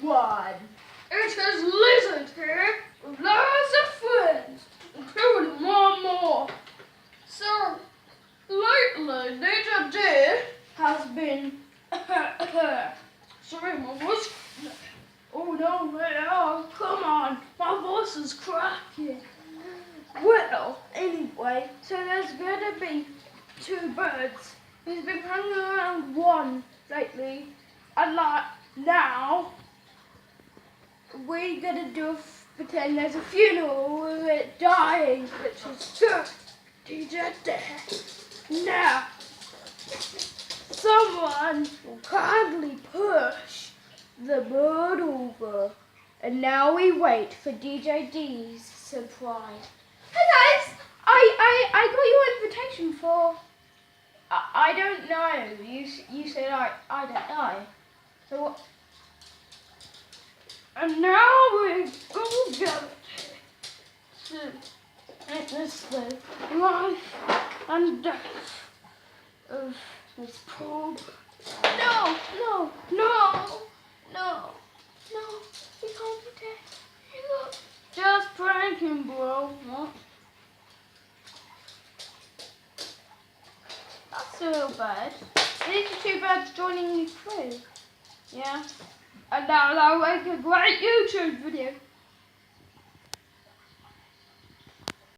everyone. It is Lizard here with loads of friends, including more. So, lately, Ninja D has been... Sorry, my voice... Oh no, come on, my voice is cracking. Well, anyway, so there's gonna be two birds. He's been hanging around one lately, and like now, we're gonna pretend there's a funeral with it dying, which is true. DJ dead. Now, someone will kindly push the bird over, and now we wait for DJ D's surprise. Hey guys, I got your invitation for. I don't know. You said I don't know. So what? And now we're going to witness the life and death of this poor. No, he can't be dead. Look, just pranking, bro. What? That's a little bad. These are two birds joining you through. Yeah. And now they'll make a great YouTube video.